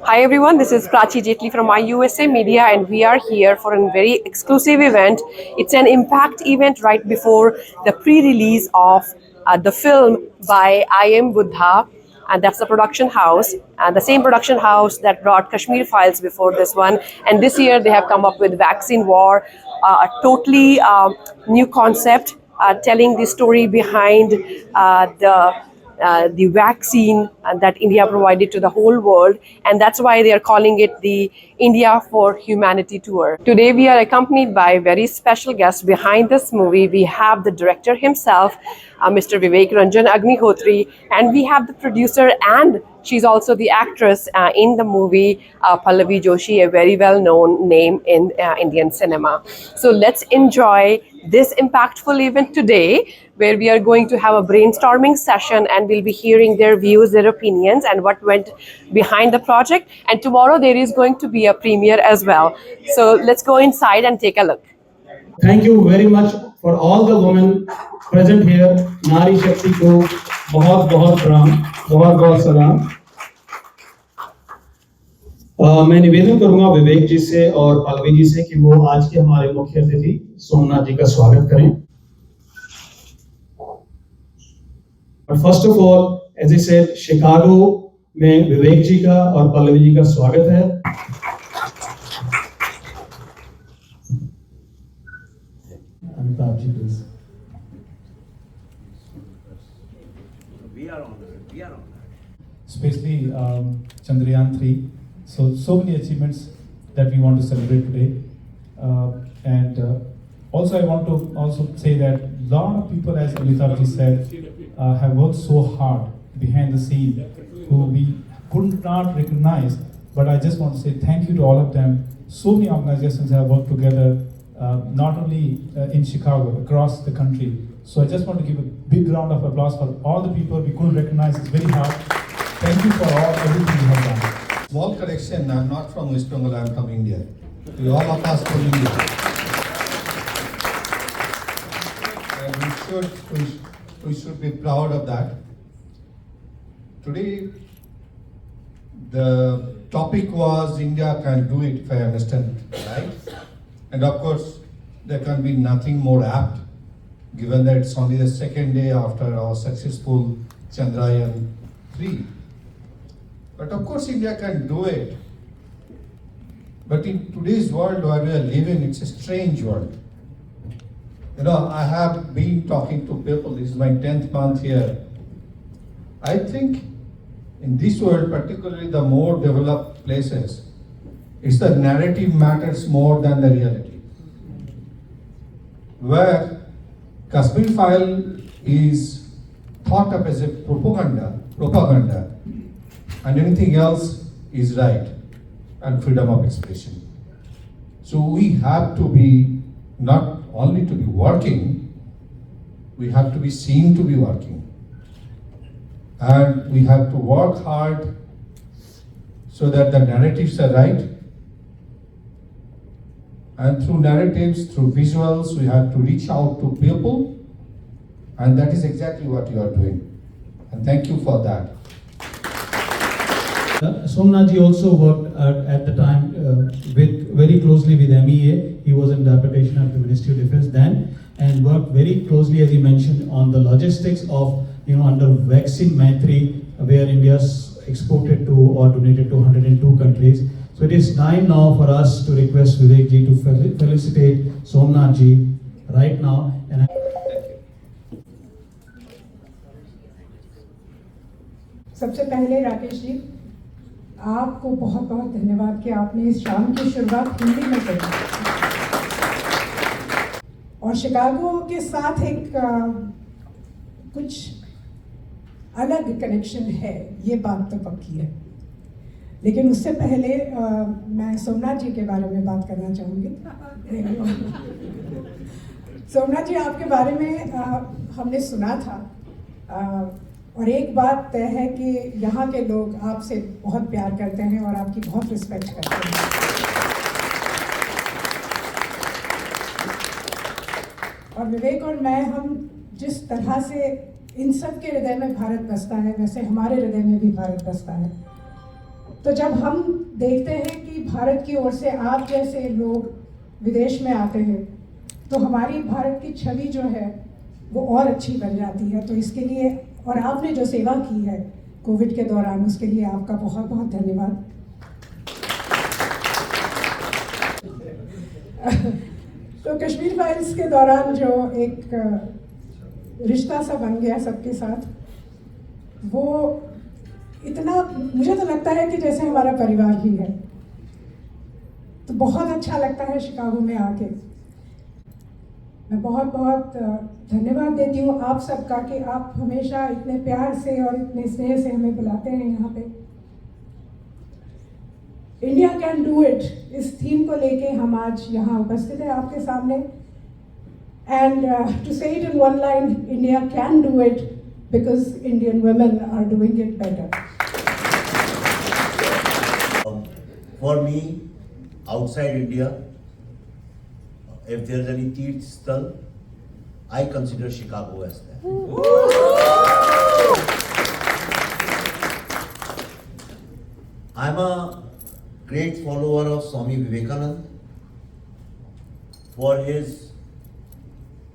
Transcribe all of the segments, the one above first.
Hi everyone, this is Prachi Jetli from IUSA Media, and we are here for a very exclusive event. It's an impact event right before the pre-release of the film by I Am Buddha, and that's the production house, and the same production house that brought Kashmir Files before this one. And this year they have come up with Vaccine War, a totally new concept, telling the story behind the vaccine that India provided to the whole world, and that's why they are calling it the India for Humanity Tour. Today we are accompanied by very special guests behind this movie. We have the director himself, Mr. Vivek Ranjan Agnihotri, and we have the producer, and she's also the actress in the movie, Pallavi Joshi, a very well-known name in Indian cinema. So let's enjoy this impactful event today, where we are going to have a brainstorming session and we'll be hearing their views, their opinions, and what went behind the project. And tomorrow there is going to be a premiere as well. So let's go inside and take a look. Thank you very much for all the women present here. Nari Shakti को बहुत बहुत प्रणाम, बहुत बहुत सलाम। मैं निवेदन करूंगा विवेक जी से और पल्लवी जी से कि वो आज के हमारे मुख्य अतिथि सोमनाथ जी का स्वागत करें। But first of all, as I said, Chicago में विवेक जी का और पल्लवी जी का स्वागत है। Amitabh ji please. We are on that. Especially Chandrayaan 3. So many achievements that we want to celebrate today. Also I want to also say that a lot of people, as Amitabh ji said, have worked so hard behind the scene who we could not recognize. But I just want to say thank you to all of them. So many organizations have worked together, not only in Chicago, across the country. So I just want to give a big round of applause for all the people we couldn't recognize. It's very hard. Thank you for everything you have done. Small correction, I'm not from West Bengal, I'm from India. We all of us from India. And we should be proud of that. Today, the topic was India can do it, if I understand right. And of course, there can be nothing more apt, given that it's only the second day after our successful Chandrayaan 3. But of course, India can do it. But in today's world where we are living, it's a strange world. You know, I have been talking to people, this is my 10th month here. I think in this world, particularly the more developed places, it's the narrative matters more than the reality. Where Kashmir File is thought of as a propaganda, and anything else is right and freedom of expression. So we have to be not only to be working, we have to be seen to be working. And we have to work hard so that the narratives are right. And through narratives, through visuals, we have to reach out to people. And that is exactly what you are doing. And thank you for that. Somnath ji also worked at the time very closely with MEA. He was in the interpretation of the Ministry of Defense then, and worked very closely, as he mentioned, on the logistics of, under Vaccine Maitri, where India's exported to or donated to 102 countries. So it is time now for us to request Vivek ji to felicitate Somnath ji right now. And सबसे पहले राकेश जी, आपको बहुत बहुत धन्यवाद कि आपने इस शाम की शुरुआत हिंदी में करी और शिकागो के साथ एक कुछ अलग कनेक्शन है, ये बात तो पक्की है। लेकिन उससे पहले मैं सोमनाथ जी के बारे में बात करना चाहूँगी। सोमनाथ जी, आपके बारे में हमने सुना था, और एक बात तय है कि यहाँ के लोग आपसे बहुत प्यार करते हैं और आपकी बहुत रिस्पेक्ट करते हैं। और विवेक और मैं, हम जिस तरह से इन सब के हृदय में भारत बसता है, वैसे हमारे हृदय में भी भारत बसता है। तो जब हम देखते हैं कि भारत की ओर से आप जैसे लोग विदेश में आते हैं तो हमारी भारत की छवि जो है वो और अच्छी बन जाती है। तो इसके लिए और आपने जो सेवा की है कोविड के दौरान, उसके लिए आपका बहुत बहुत धन्यवाद। तो कश्मीर फाइल्स के दौरान जो एक रिश्ता सा बन गया सबके साथ, वो इतना मुझे तो लगता है कि जैसे हमारा परिवार ही है। तो बहुत अच्छा लगता है शिकागो में आके। मैं बहुत बहुत धन्यवाद देती हूँ आप सबका कि आप हमेशा इतने प्यार से और इतने स्नेह से हमें बुलाते हैं यहाँ पे। इंडिया कैन डू इट, इस थीम को लेके हम आज यहाँ उपस्थित हैं आपके सामने। And to say it in one line, India can do it because Indian women are doing it better. For me, outside India, if there is any Tirth Sthal, I consider Chicago as that. I'm a great follower of Swami Vivekananda for his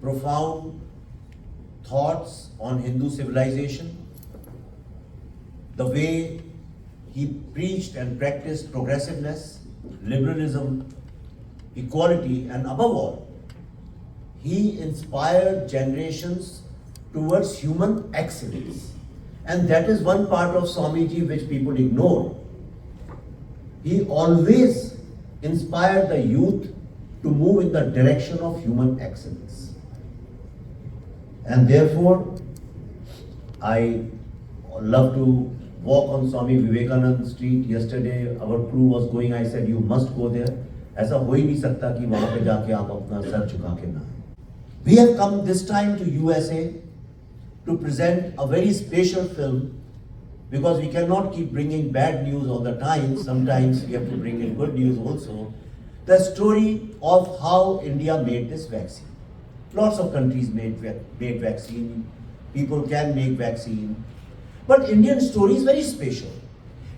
profound thoughts on Hindu civilization, the way he preached and practiced progressiveness, liberalism, equality, and above all, he inspired generations towards human excellence. And that is one part of Swamiji which people ignore. He always inspired the youth to move in the direction of human excellence. And therefore, I love to walk on Swami Vivekananda Street. Yesterday, our crew was going. I said, you must go there. ऐसा हो ही नहीं सकता कि वहां पे जाके आप अपना सर झुका के ना आए. We have come this time to USA to present a very special film because we cannot keep bringing bad news all the time. Sometimes we have to bring in good news also. The story of how India made this vaccine. Lots of countries made vaccine. People can make vaccine. But Indian story is very special.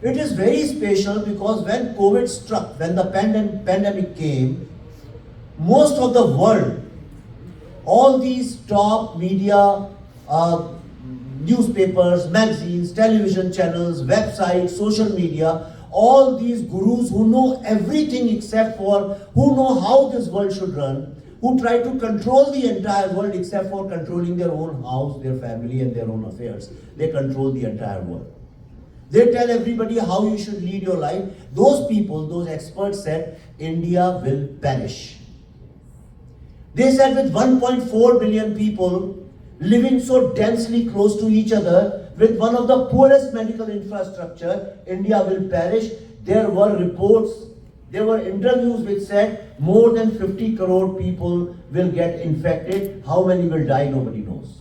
It is very special because when COVID struck, when the pandemic came, most of the world, all these top media, newspapers, magazines, television channels, websites, social media, all these gurus who know everything except for, who know how this world should run, who try to control the entire world except for controlling their own house, their family and their own affairs. They control the entire world. They tell everybody how you should lead your life. Those people, those experts said, India will perish. They said with 1.4 billion people living so densely close to each other, with one of the poorest medical infrastructure, India will perish. There were reports, there were interviews which said more than 50 crore people will get infected. How many will die, nobody knows.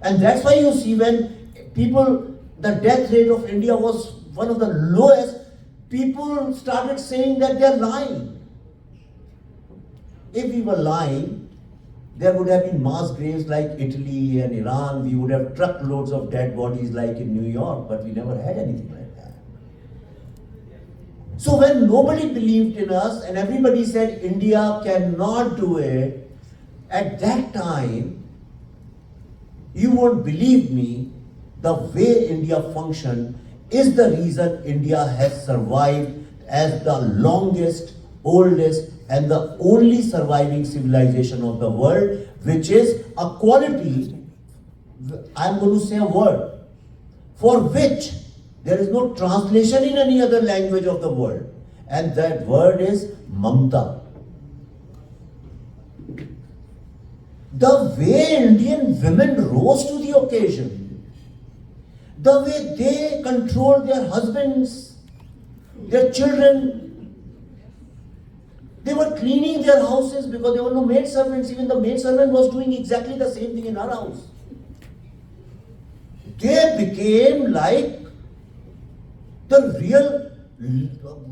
And that's why you see when people, the death rate of India was one of the lowest, people started saying that they're lying. If we were lying, there would have been mass graves like Italy and Iran. We would have truckloads of dead bodies like in New York, but we never had anything like that. So when nobody believed in us and everybody said India cannot do it, at that time, you won't believe me, the way India functioned is the reason India has survived as the longest, oldest, and the only surviving civilization of the world, which is a quality, I'm going to say a word, for which there is no translation in any other language of the world. And that word is Mamta. The way Indian women rose to the occasion, the way they controlled their husbands, their children, they were cleaning their houses because there were no maid servants. Even the maid servant was doing exactly the same thing in her house. They became like the real,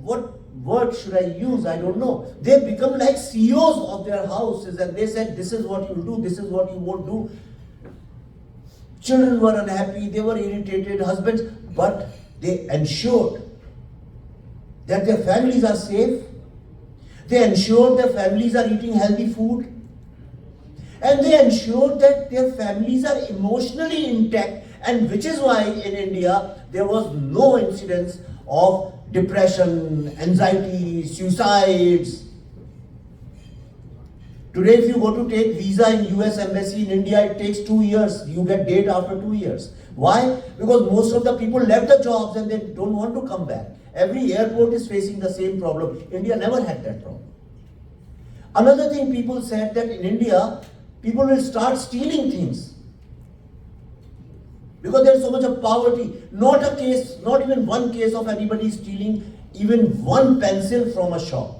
what word should I use? I don't know. They become like CEOs of their houses and they said, this is what you'll do, this is what you won't do. Children were unhappy, they were irritated, husbands, but they ensured that their families are safe. They ensured their families are eating healthy food. And they ensured that their families are emotionally intact, and which is why in India there was no incidence of depression, anxiety, suicides. Today if you go to take visa in US Embassy in India, it takes 2 years. You get date after 2 years. Why? Because most of the people left the jobs and they don't want to come back. Every airport is facing the same problem. India never had that problem. Another thing people said that in India, people will start stealing things because there is so much of poverty. Not a case, not even one case of anybody stealing even one pencil from a shop.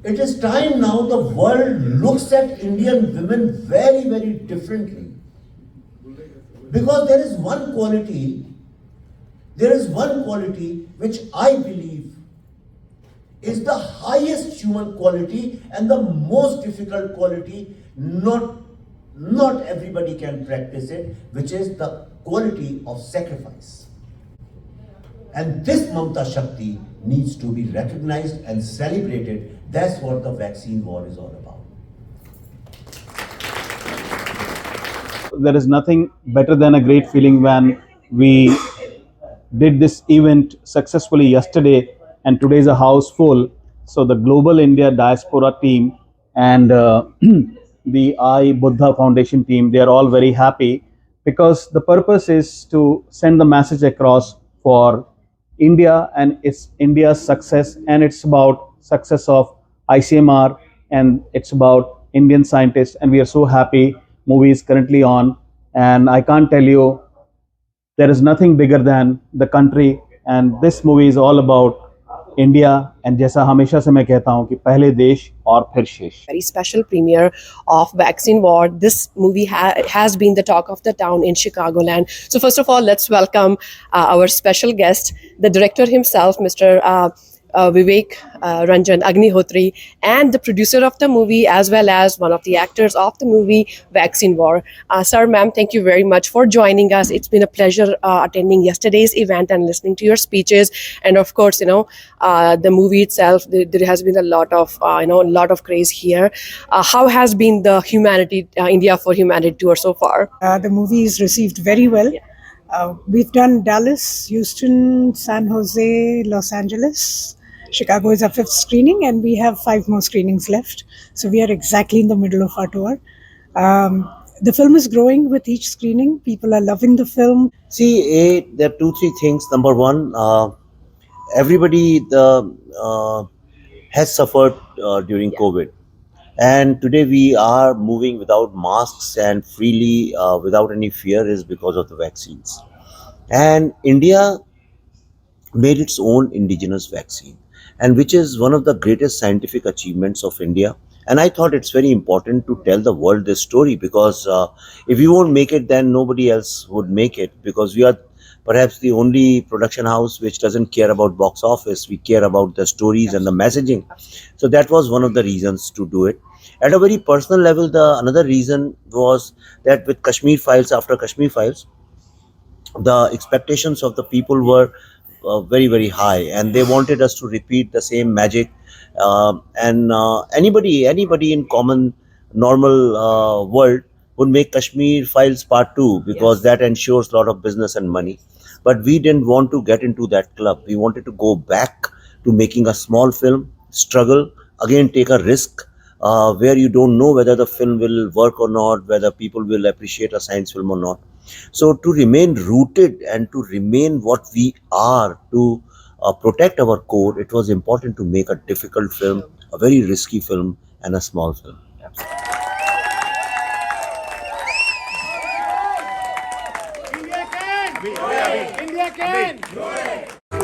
It is time now the world looks at Indian women very, very differently. Because there is one quality which I believe is the highest human quality and the most difficult quality. Not everybody can practice it, which is the quality of sacrifice. And this Mamta Shakti needs to be recognized and celebrated. That's what the vaccine war is all about. There is nothing better than a great feeling when we did this event successfully yesterday, and today is a house full. So the Global India Diaspora team and the I Buddha Foundation team, they are all very happy because the purpose is to send the message across for India and it's India's success, and it's about success of ICMR, and it's about Indian scientists, and we are so happy. Movie is currently on, and I can't tell you, there is nothing bigger than the country, and this movie is all about India. And जैसा हमेशा से मैं कहता हूँ कि पहले देश और फिर शेष. Very special premiere of Vaccine War. This movie has been the talk of the town in Chicagoland. So first of all, let's welcome our special guest, the director himself, Mr. Vivek Ranjan Agnihotri, and the producer of the movie as well as one of the actors of the movie Vaccine War. Sir, ma'am, thank you very much for joining us. It's been a pleasure attending yesterday's event and listening to your speeches. And of course, the movie itself, there has been a lot of craze here. How has been the India for Humanity tour so far? The movie is received very well. We've done Dallas, Houston, San Jose, Los Angeles. Chicago is our 5th screening, and we have 5 more screenings left. So we are exactly in the middle of our tour. The film is growing with each screening. People are loving the film. See, there are 2-3 things. Number one, everybody has suffered during COVID. And today we are moving without masks and freely without any fear is because of the vaccines. And India made its own indigenous vaccine, and which is one of the greatest scientific achievements of India. And I thought it's very important to tell the world this story because if we won't make it, then nobody else would make it, because we are perhaps the only production house which doesn't care about box office. We care about the stories and the messaging. So that was one of the reasons to do it. At a very personal level, another reason was that with Kashmir Files, after Kashmir Files, the expectations of the people were very, very high, and they wanted us to repeat the same magic. And anybody in common, normal world would make Kashmir Files Part 2 because that ensures a lot of business and money. But we didn't want to get into that club. We wanted to go back to making a small film, struggle, again take a risk, where you don't know whether the film will work or not, whether people will appreciate a science film or not. So to remain rooted and to remain what we are, to protect our core, it was important to make a difficult film, a very risky film, and a small film. India can! India can!